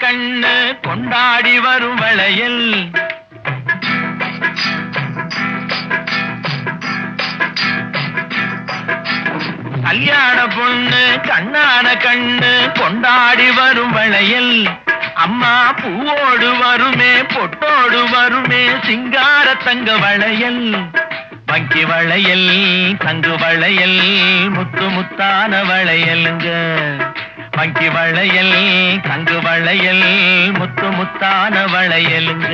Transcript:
கண்ணு கொண்டாடி வரும் வளையல் கல்யாண பொண்ணு கண்ணான கண்ணு கொண்டாடி வரும் வளையல் அம்மா பூவோடு வருமே பொட்டோடு வருமே சிங்கார தங்க வளையல் வங்கி வளையல் தங்கு வளையல் முத்து முத்தான வளையலுங்க வங்கி வளையல் தங்கு வளையல் முத்து முத்தான வளையலுங்க